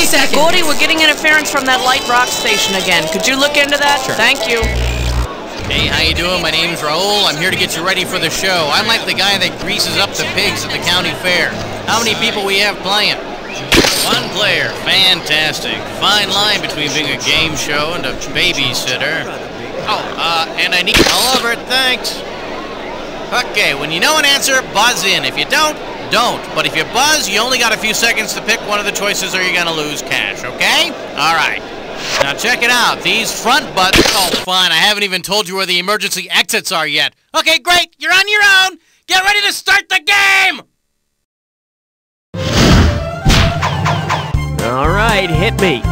seconds. Gordy, we're getting interference from that light rock station again. Could you look into that? Sure. Thank you. Hey, how you doing? My name's Raul. I'm here to get you ready for the show. I'm like the guy that greases up the pigs at the county fair. How many people we have playing? One player. Fantastic. Fine line between being a game show and a babysitter. Oh, and I need... Oliver, thanks. Okay, when you know an answer, buzz in. If you don't, don't. But if you buzz, you only got a few seconds to pick one of the choices or you're gonna lose cash, okay? All right. Now check it out. These front buttons... Oh, fine. I haven't even told you where the emergency exits are yet. Okay, great. You're on your own. Get ready to start the game! All right, hit me.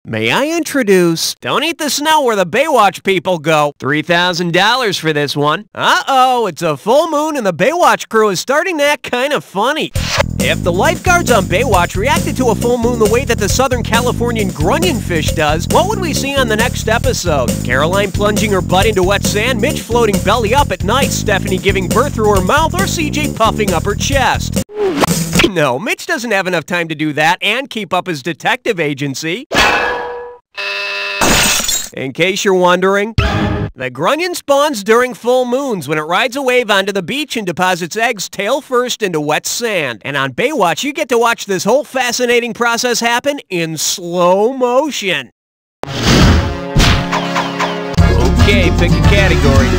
May I introduce Don't Eat the Snow Where the Baywatch People Go. $3,000 for this one. Uh-oh, it's a full moon and the Baywatch crew is starting to act kind of funny. If the lifeguards on Baywatch reacted to a full moon the way that the Southern Californian grunion fish does, what would we see on the next episode? Caroline plunging her butt into wet sand, Mitch floating belly up at night, Stephanie giving birth through her mouth, or CJ puffing up her chest? No, Mitch doesn't have enough time to do that and keep up his detective agency. In case you're wondering, the grunion spawns during full moons when it rides a wave onto the beach and deposits eggs tail first into wet sand. And on Baywatch, you get to watch this whole fascinating process happen in slow motion. Okay, pick a category.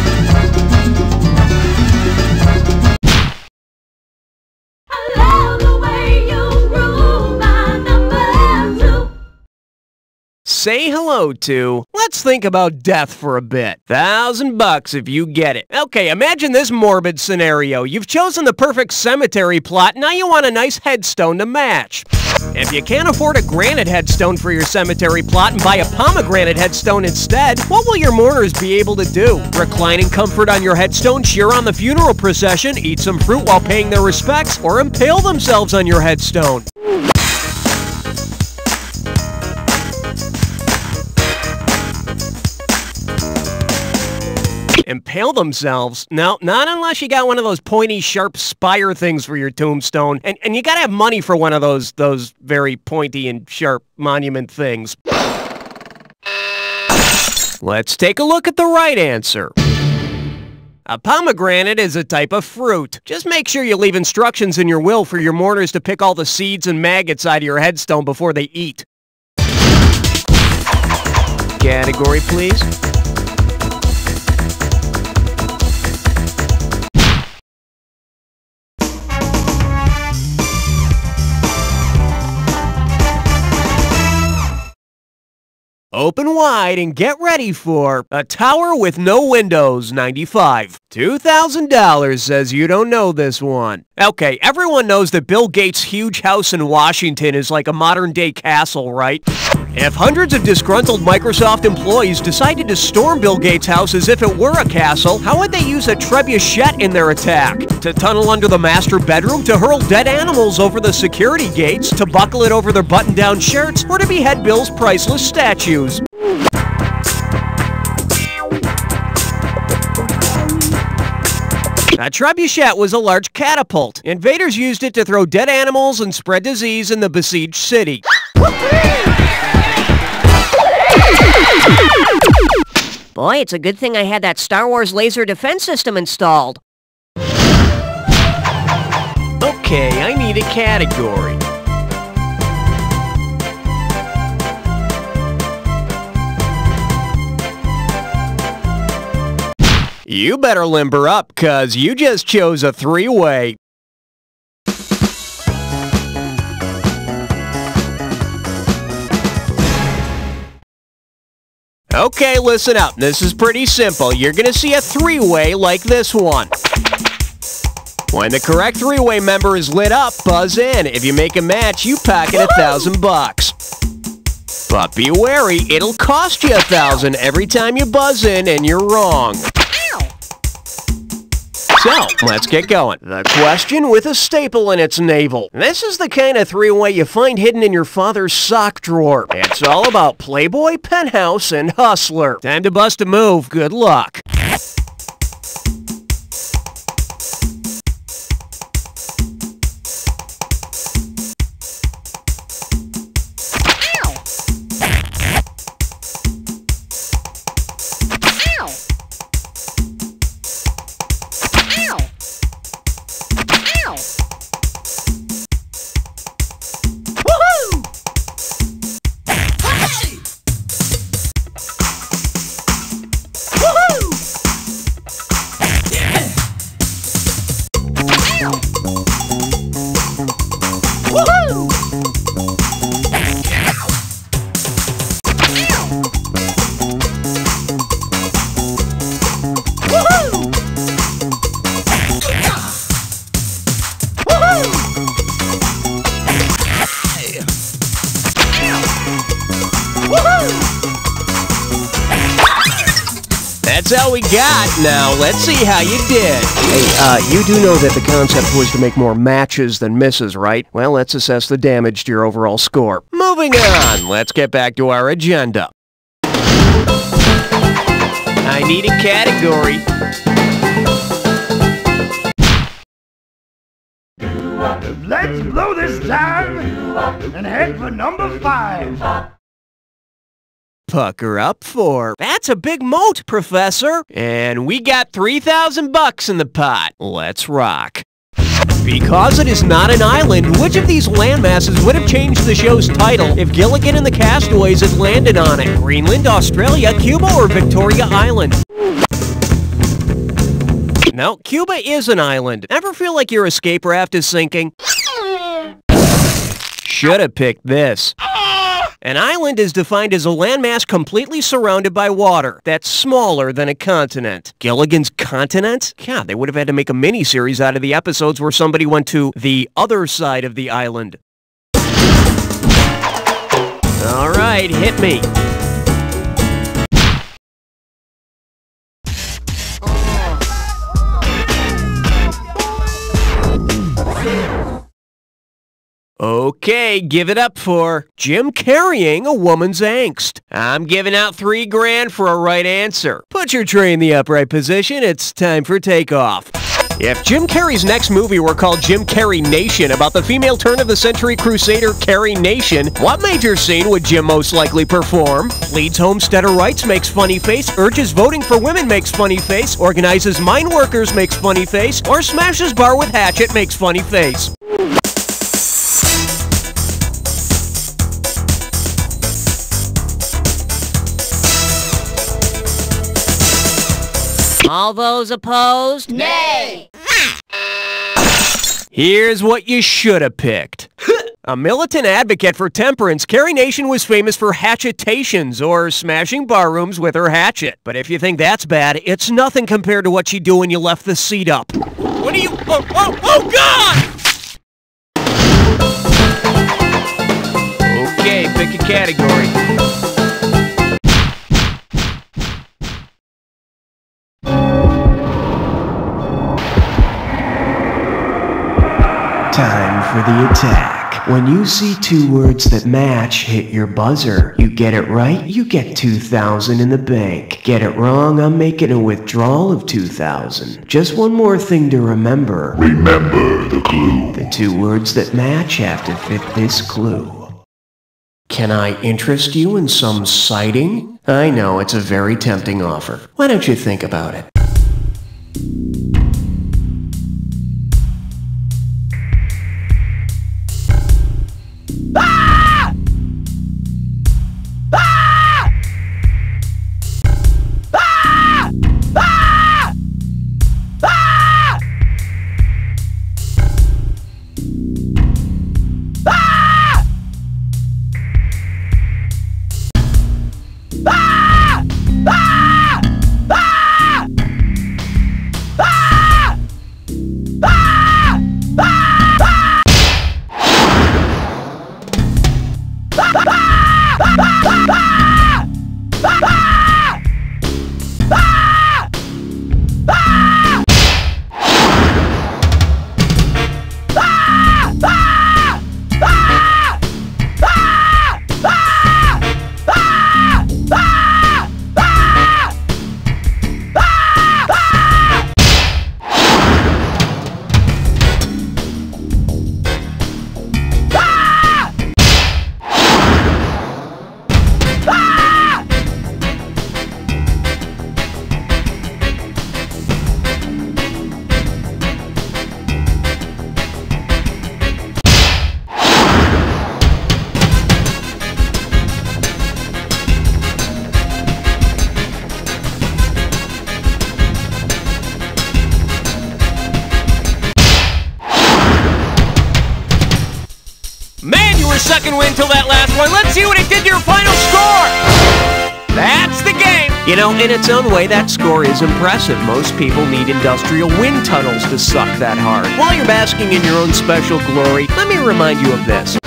Say hello to, let's think about death for a bit. $1,000 if you get it. Okay, imagine this morbid scenario. You've chosen the perfect cemetery plot, now you want a nice headstone to match. If you can't afford a granite headstone for your cemetery plot and buy a pomegranate headstone instead, what will your mourners be able to do? Recline in comfort on your headstone, cheer on the funeral procession, eat some fruit while paying their respects, or impale themselves on your headstone? Impale themselves? No, not unless you got one of those pointy, sharp spire things for your tombstone. And you gotta have money for one of those very pointy and sharp monument things. Let's take a look at the right answer. A pomegranate is a type of fruit. Just make sure you leave instructions in your will for your mourners to pick all the seeds and maggots out of your headstone before they eat. Category, please. Open wide and get ready for A Tower with No Windows 95. $2,000 says you don't know this one. Okay, everyone knows that Bill Gates' huge house in Washington is like a modern-day castle, right? If hundreds of disgruntled Microsoft employees decided to storm Bill Gates' house as if it were a castle, how would they use a trebuchet in their attack? To tunnel under the master bedroom, to hurl dead animals over the security gates, to buckle it over their button-down shirts, or to behead Bill's priceless statues? A trebuchet was a large catapult. Invaders used it to throw dead animals and spread disease in the besieged city. Boy, it's a good thing I had that Star Wars laser defense system installed. Okay, I need a category. You better limber up, 'cause you just chose a three-way. Okay, listen up. This is pretty simple. You're gonna see a three-way like this one. When the correct three-way member is lit up, buzz in. If you make a match, you pocket $1,000. But be wary, it'll cost you $1,000 every time you buzz in and you're wrong. So, let's get going. The question with a staple in its navel. This is the kind of three-way you find hidden in your father's sock drawer. It's all about Playboy, Penthouse, and Hustler. Time to bust a move. Good luck. That's all we got. Now, let's see how you did. Hey, you do know that the concept was to make more matches than misses, right? Well, let's assess the damage to your overall score. Moving on, let's get back to our agenda. I need a category. Let's blow this time and head for number 5. Pucker up for. That's a big moat, Professor. And we got 3,000 bucks in the pot. Let's rock. Because it is not an island, which of these landmasses would have changed the show's title if Gilligan and the Castaways had landed on it? Greenland, Australia, Cuba, or Victoria Island? No, Cuba is an island. Ever feel like your escape raft is sinking? Should have picked this. An island is defined as a landmass completely surrounded by water that's smaller than a continent. Gilligan's continent? Yeah, they would have had to make a mini-series out of the episodes where somebody went to the other side of the island. All right, hit me. Okay, give it up for Jim carrying a woman's angst. I'm giving out $3,000 for a right answer. Put your tray in the upright position. It's time for takeoff. If Jim Carrey's next movie were called Jim Carrey Nation, about the female turn-of-the-century crusader Carrie Nation, what major scene would Jim most likely perform? Pleads homesteader rights, makes funny face, urges voting for women, makes funny face, organizes mine workers, makes funny face, or smashes bar with hatchet, makes funny face. All those opposed? Nay! Here's what you should have picked. A militant advocate for temperance, Carrie Nation was famous for hatchetations, or smashing barrooms with her hatchet. But if you think that's bad, it's nothing compared to what she'd do when you left the seat up. What are you... Oh, God! Okay, pick a category. Time for the attack. When you see two words that match, hit your buzzer. You get it right, you get 2,000 in the bank. Get it wrong, I'm making a withdrawal of 2,000. Just one more thing to remember. Remember the clue. The two words that match have to fit this clue. Can I interest you in some sighting? I know, it's a very tempting offer. Why don't you think about it? your second win till that last one. Let's see what it did to your final score. That's the game. You know, in its own way, that score is impressive. Most people need industrial wind tunnels to suck that hard. While you're basking in your own special glory, let me remind you of this.